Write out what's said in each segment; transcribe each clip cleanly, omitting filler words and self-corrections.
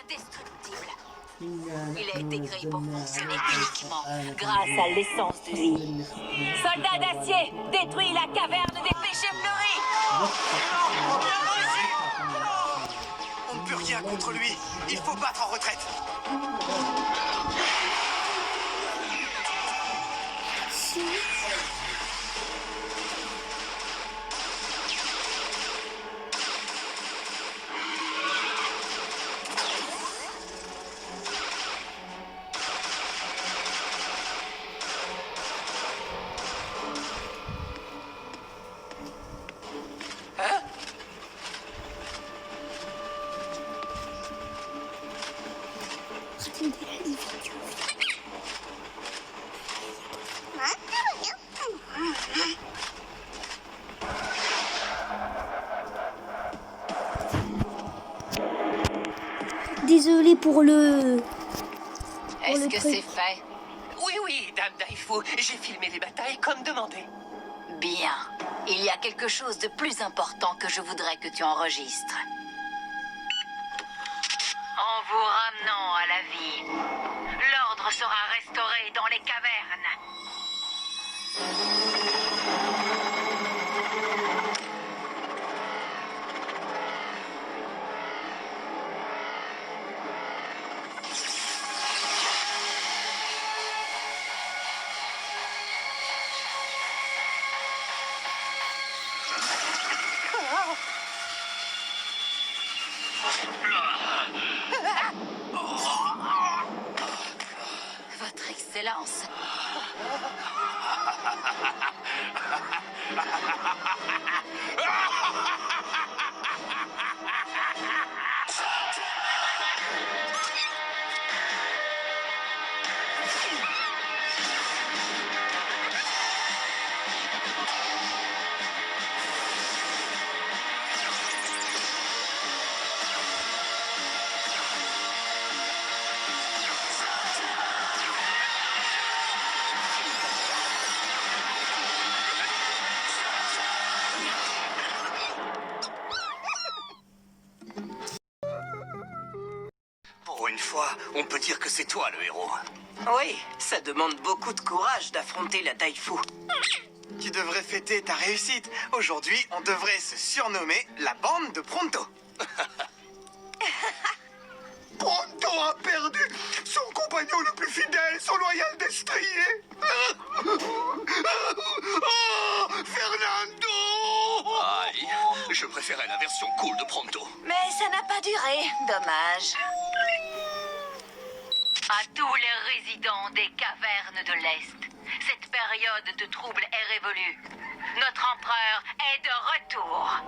indestructible. Il a été créé pour fonctionner uniquement grâce à l'essence de vie. Soldat d'acier, détruis la caverne des péchés fleuris! On ne peut rien contre lui. Il faut battre en retraite. Désolée pour le... Est-ce que c'est fait? Oui, Dame Daifu, j'ai filmé les batailles comme demandé. Bien. Il y a quelque chose de plus important que je voudrais que tu enregistres. En vous ramenant à la vie, l'ordre sera restauré dans les cavernes. Votre Excellence. Pour une fois, on peut dire que c'est toi le héros. Oui, ça demande beaucoup de courage d'affronter la Daifu. Tu devrais fêter ta réussite. Aujourd'hui, on devrait se surnommer la bande de Pronto. Pronto a perdu son compagnon le plus fidèle, son loyal destrier. Oh, Fernando! Aïe, je préférais la version cool de Pronto. Mais ça n'a pas duré. Dommage. À tous les résidents des cavernes de l'Est, cette période de trouble est révolue. Notre empereur est de retour.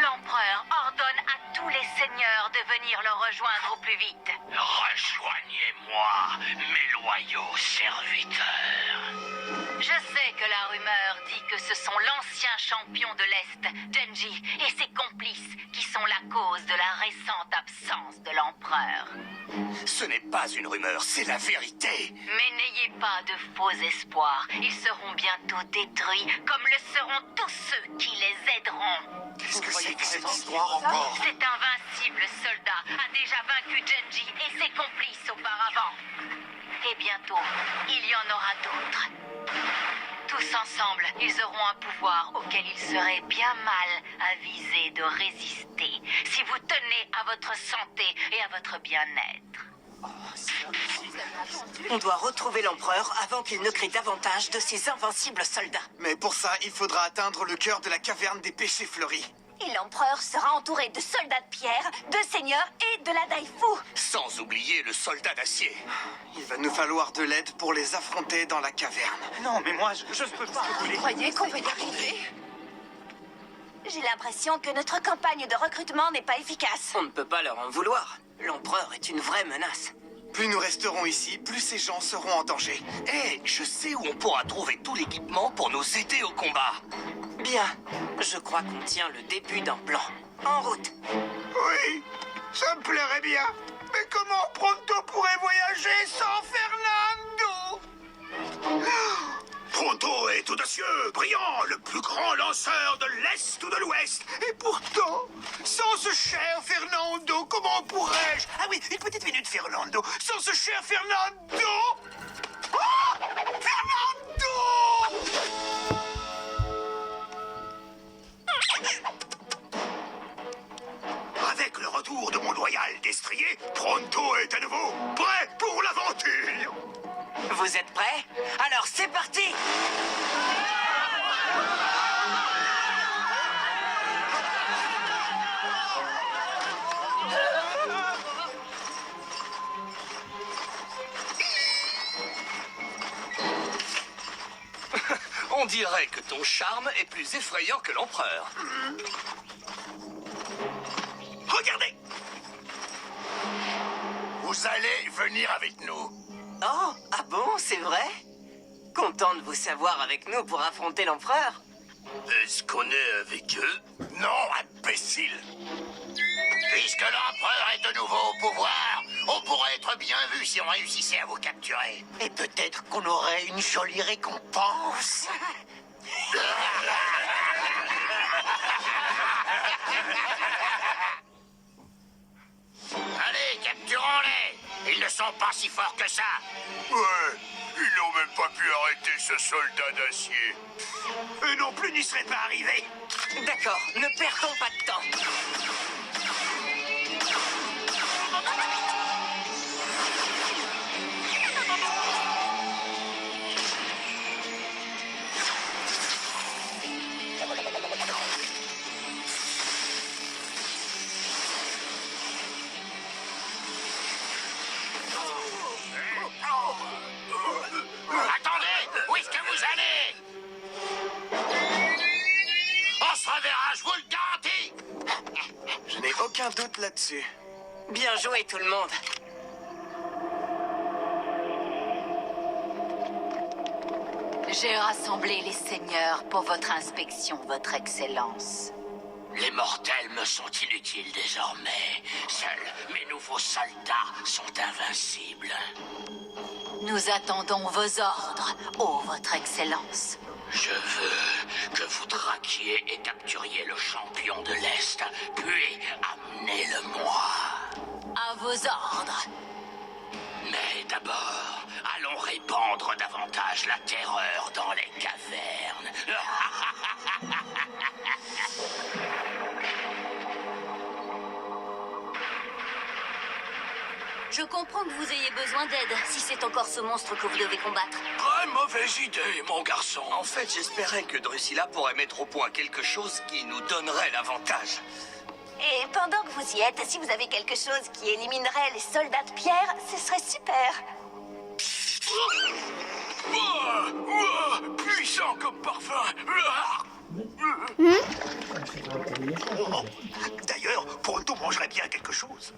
L'empereur ordonne à tous les seigneurs de venir le rejoindre au plus vite. Rejoignez-moi, mes loyaux serviteurs. Je sais que la rumeur dit que ce sont l'ancien champion de l'Est, Genji, et ses complices qui sont la cause de la récente absence de l'empereur. Ce n'est pas une rumeur, c'est la vérité. Mais n'ayez pas de faux espoirs. Ils seront bientôt détruits, comme le seront tous ceux qui les aideront. Qu'est-ce que c'est que cette histoire encore? Cet invincible soldat a déjà vaincu Genji et ses complices auparavant. Et bientôt, il y en aura d'autres. Tous ensemble, ils auront un pouvoir auquel il serait bien mal avisé de résister si vous tenez à votre santé et à votre bien-être. On doit retrouver l'empereur avant qu'il ne crée davantage de ces invincibles soldats. Mais pour ça, il faudra atteindre le cœur de la caverne des péchés fleuris. Et l'empereur sera entouré de soldats de pierre, de seigneurs et de la Daifu. Sans oublier le soldat d'acier. Il va nous falloir de l'aide pour les affronter dans la caverne. Non, mais moi, je ne peux pas. Vous croyez qu'on va y arriver? J'ai l'impression que notre campagne de recrutement n'est pas efficace. On ne peut pas leur en vouloir. L'empereur est une vraie menace. Plus nous resterons ici, plus ces gens seront en danger. Hé, je sais où on pourra trouver tout l'équipement pour nous aider au combat. Bien, je crois qu'on tient le début d'un plan. En route. Oui, ça me plairait bien. Mais comment Pronto pourrait voyager sans Fernando? Pronto est audacieux, brillant, le plus grand lanceur de l'Est ou de l'Ouest. Et pourtant, Fernando, comment pourrais-je? Ah oui, une petite minute, Fernando. Sans ce cher Fernando. Ah, Fernando! Avec le retour de mon loyal destrier, Pronto est à nouveau prêt pour l'aventure. Vous êtes prêts? Alors c'est parti! On dirait que ton charme est plus effrayant que l'empereur. Regardez! Vous allez venir avec nous. Oh, ah bon, c'est vrai? Content de vous savoir avec nous pour affronter l'empereur. Est-ce qu'on est avec eux? Non, imbécile! Puisque l'empereur est de nouveau au pouvoir, on pourrait être bien vu si on réussissait à vous capturer. Et peut-être qu'on aurait une jolie récompense. Allez, capturons-les! Ils ne sont pas si forts que ça. Ouais, ils n'ont même pas pu arrêter ce soldat d'acier. Eux non plus n'y seraient pas arrivés. D'accord, ne perdons pas de temps. Attendez! Où est-ce que vous allez? On se reverra, je vous le garantis! Je n'ai aucun doute là-dessus. Bien joué tout le monde. J'ai rassemblé les seigneurs pour votre inspection, votre excellence. Les mortels me sont inutiles désormais. Seuls mes nouveaux soldats sont invincibles. Nous attendons vos ordres, ô votre excellence. Je veux que vous traquiez et capturiez le champion de l'Est, puis amenez-le-moi. À vos ordres. Mais d'abord, allons répandre davantage la terreur dans les cavernes. Je comprends que vous ayez besoin d'aide, si c'est encore ce monstre que vous devez combattre. Très mauvaise idée, mon garçon. En fait, j'espérais que Drusilla pourrait mettre au point quelque chose qui nous donnerait l'avantage. Et pendant que vous y êtes, si vous avez quelque chose qui éliminerait les soldats de pierre, ce serait super. Puissant comme parfum. D'ailleurs, Pronto mangerait bien quelque chose.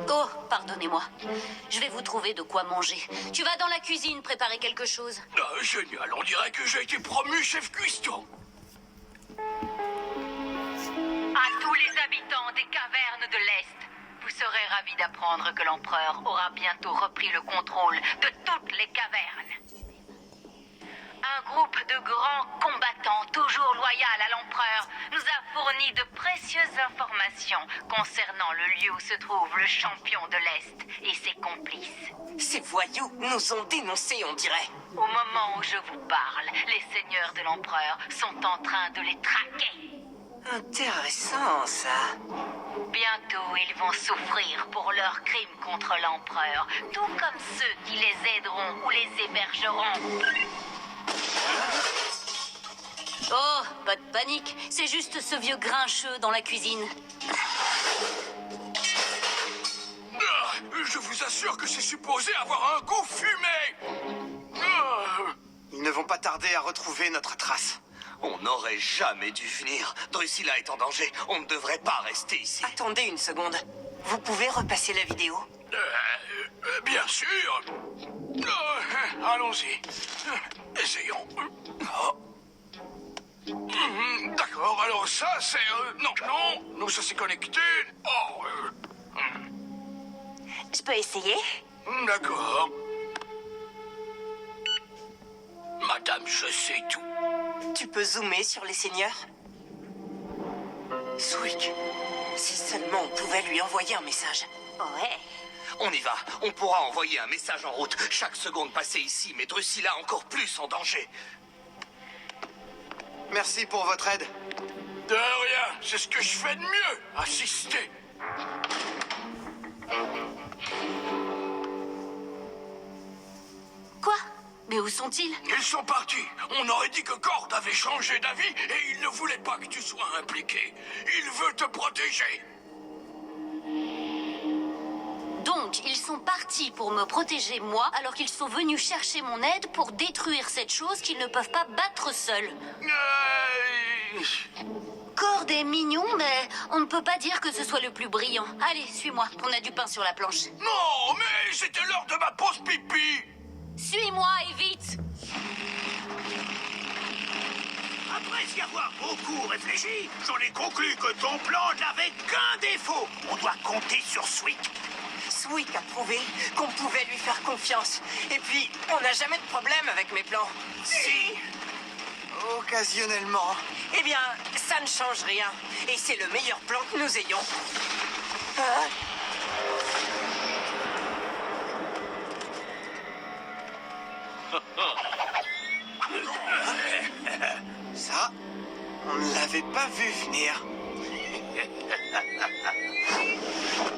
Oh, pardonnez-moi. Je vais vous trouver de quoi manger. Tu vas dans la cuisine préparer quelque chose. Ah, génial, on dirait que j'ai été promu chef cuistot. À tous les habitants des cavernes de l'Est, vous serez ravis d'apprendre que l'empereur aura bientôt repris le contrôle de toutes les cavernes. Un groupe de grands combattants, toujours loyal à l'empereur, nous a fourni de précieuses informations concernant le lieu où se trouve le champion de l'Est et ses complices. Ces voyous nous ont dénoncés, on dirait. Au moment où je vous parle, les seigneurs de l'empereur sont en train de les traquer. Intéressant, ça. Bientôt, ils vont souffrir pour leurs crimes contre l'empereur, tout comme ceux qui les aideront ou les hébergeront. Oh, pas de panique. C'est juste ce vieux grincheux dans la cuisine. Je vous assure que c'est supposé avoir un goût fumé. Ils ne vont pas tarder à retrouver notre trace. On n'aurait jamais dû venir. Drusilla est en danger. On ne devrait pas rester ici. Attendez une seconde. Vous pouvez repasser la vidéo? Bien sûr. Allons-y. Essayons. D'accord, alors ça c'est... non, ça c'est connecté. Je peux essayer? D'accord. Madame, je sais tout. Tu peux zoomer sur les seigneurs? Swick, Si seulement on pouvait lui envoyer un message. Ouais. On y va. On pourra envoyer un message en route. Chaque seconde passée ici met Drusilla encore plus en danger. Merci pour votre aide. De rien, c'est ce que je fais de mieux, assister. Quoi? Mais où sont-ils? Ils sont partis. On aurait dit que Cord avait changé d'avis et il ne voulait pas que tu sois impliqué. Il veut te protéger. Donc, ils sont partis pour me protéger moi, alors qu'ils sont venus chercher mon aide pour détruire cette chose qu'ils ne peuvent pas battre seuls. Cord est mignon, mais on ne peut pas dire que ce soit le plus brillant. Allez, suis-moi, on a du pain sur la planche. Non, mais c'était l'heure de ma pause pipi. Suis-moi et vite! Après y avoir beaucoup réfléchi, j'en ai conclu que ton plan n'avait qu'un défaut. On doit compter sur Sweet. Sweet a prouvé qu'on pouvait lui faire confiance. Et puis, on n'a jamais de problème avec mes plans. Si. Occasionnellement. Eh bien, ça ne change rien. Et c'est le meilleur plan que nous ayons. Ah. Ça, on ne l'avait pas vu venir.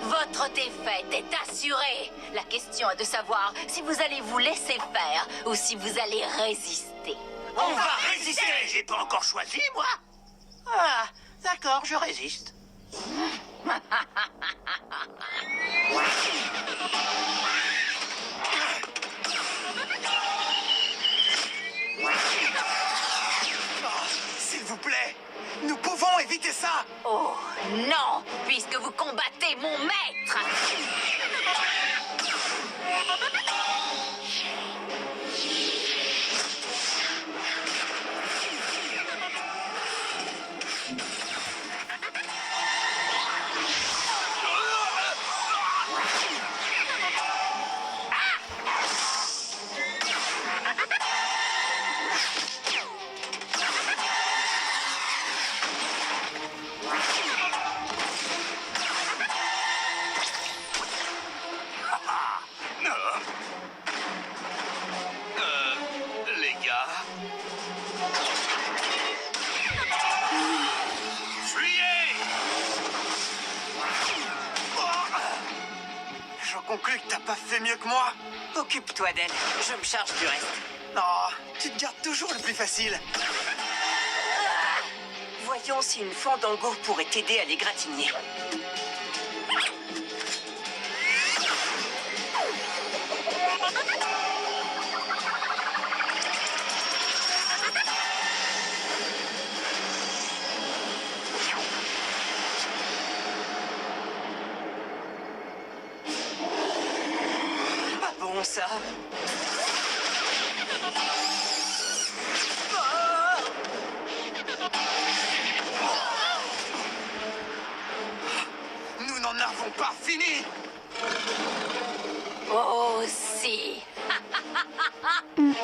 Votre défaite est assurée. La question est de savoir si vous allez vous laisser faire ou si vous allez résister. On va résister. J'ai pas encore choisi, moi. Ah, d'accord, je résiste. S'il vous plaît, nous pouvons éviter ça. Oh non, puisque vous combattez mon maître. Les gars, Fuyez. J'en conclus que t'as pas fait mieux que moi. Occupe-toi d'elle. Je me charge du reste. Non, tu te gardes toujours le plus facile. Voyons si une fandango pourrait t'aider à l'égratigner. Pas bon, ça. Nous n'en avons pas fini. Oh si.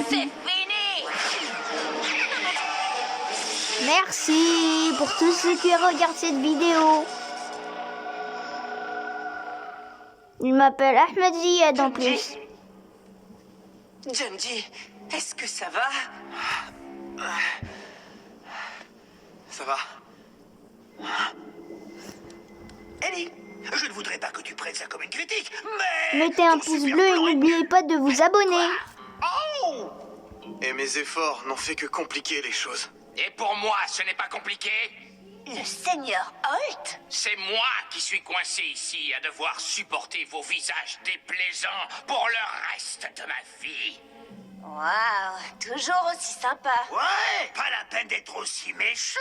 C'est fini. Merci pour tous ceux qui regardent cette vidéo. Il m'appelle Ahmed Ziad en plus. Junji, est-ce que ça va? Ça va. Ellie, je ne voudrais pas que tu prennes ça comme une critique, mais... Mettez un ton pouce super bleu et plan est n'oubliez mieux. pas de vous abonner. Oh! Et mes efforts n'ont fait que compliquer les choses. Et pour moi, ce n'est pas compliqué. Le Seigneur Holt? C'est moi qui suis coincé ici à devoir supporter vos visages déplaisants pour le reste de ma vie. Waouh, toujours aussi sympa. Ouais, pas la peine d'être aussi méchant.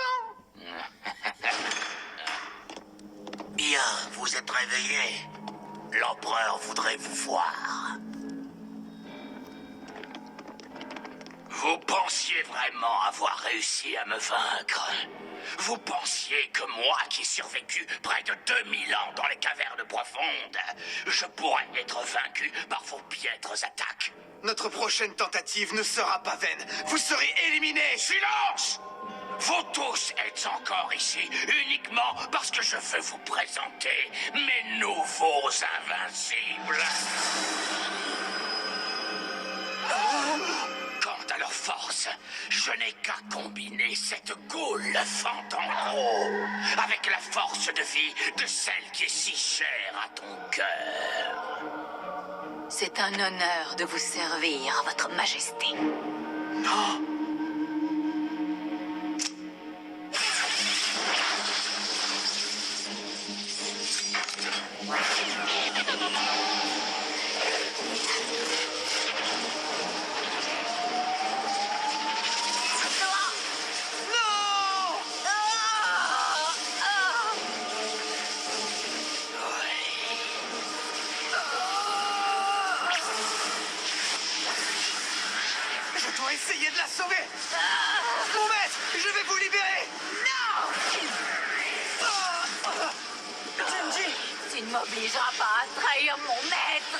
Bien, vous êtes réveillés. L'empereur voudrait vous voir. Vous pensiez vraiment avoir réussi à me vaincre? Vous pensiez que moi, qui ai survécu près de 2000 ans dans les cavernes profondes, je pourrais être vaincu par vos piètres attaques? Notre prochaine tentative ne sera pas vaine. Vous serez éliminés. Silence! Vous tous êtes encore ici uniquement parce que je veux vous présenter mes nouveaux invincibles. Quant à leur force, je n'ai qu'à combiner cette gaule fantangro avec la force de vie de celle qui est si chère à ton cœur. C'est un honneur de vous servir, Votre Majesté. Je dois essayer de la sauver. Mon maître, je vais vous libérer. Genji, Tu ne m'obligeras pas à trahir mon maître.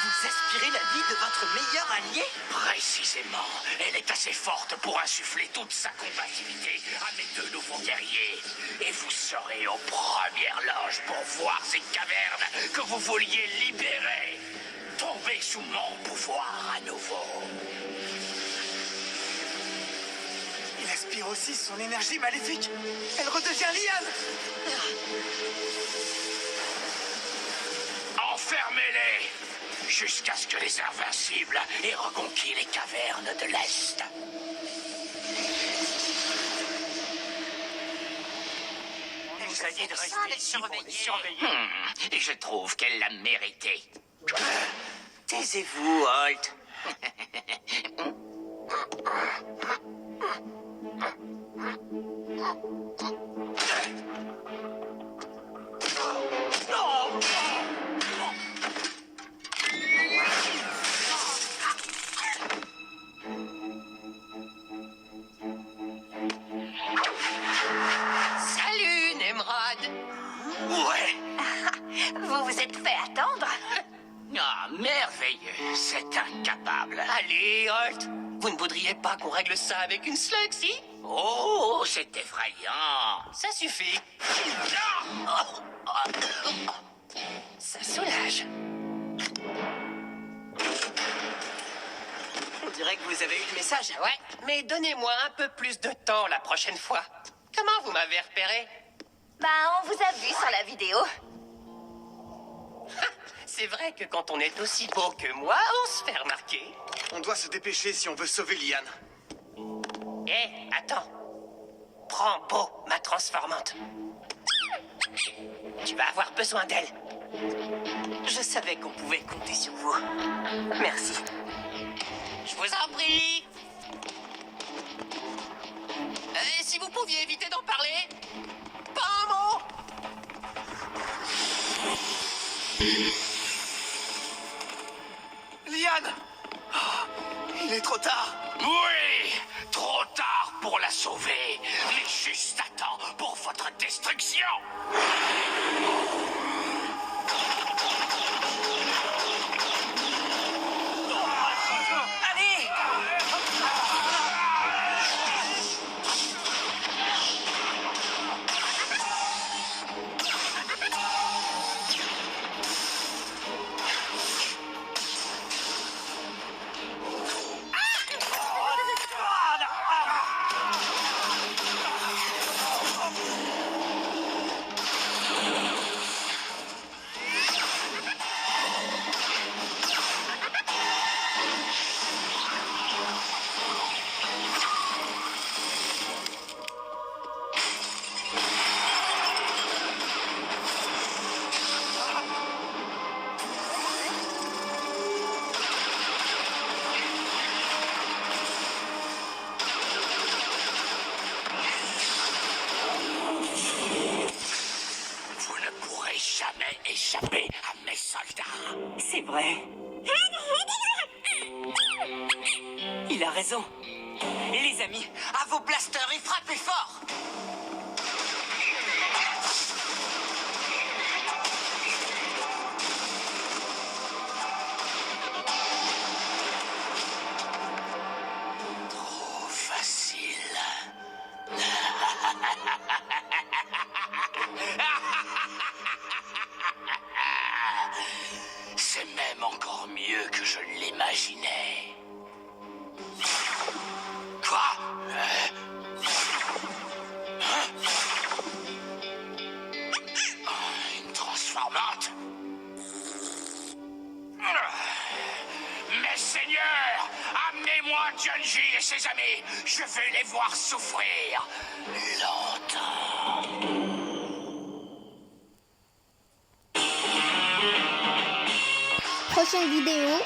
Vous aspirez la vie de votre meilleur allié? Précisément, elle est assez forte pour insuffler toute sa combativité à mes deux nouveaux guerriers. Et vous serez aux premières loges pour voir ces cavernes que vous vouliez libérer tomber sous mon pouvoir à nouveau. il aspire aussi son énergie maléfique. Elle redevient liane. Enfermez-les jusqu'à ce que les invincibles aient reconquis les cavernes de l'Est. Elle nous a dit de rester ici pour les surveiller. Et je trouve qu'elle l'a mérité. Taisez-vous, Holt. Salut, Nemrod. Ouais. Vous vous êtes fait attendre? Ah, merveilleux. C'est incapable. Allez, Holt. Vous ne voudriez pas qu'on règle ça avec une slug, si? Oh, c'est effrayant. Ça suffit. Ça soulage. On dirait que vous avez eu le message. Ouais, mais donnez-moi un peu plus de temps la prochaine fois. Comment vous m'avez repéré? Bah, on vous a vu sur la vidéo. C'est vrai que quand on est aussi beau que moi, on se fait remarquer. On doit se dépêcher si on veut sauver Liane. Hé, attends. Prends Beau, ma transformante. Tu vas avoir besoin d'elle. Je savais qu'on pouvait compter sur vous. Merci. Je vous en prie. Si vous pouviez éviter d'en parler. Pas un mot. Liane! Oh, il est trop tard. Oui, trop tard pour la sauver, mais juste à temps pour votre destruction. Allez! Vous ne pourrez jamais échapper à mes soldats. C'est vrai. Il a raison. Et les amis, à vos blasters et frappez fort! Junji et ses amis. Je vais les voir souffrir longtemps. Prochaine vidéo.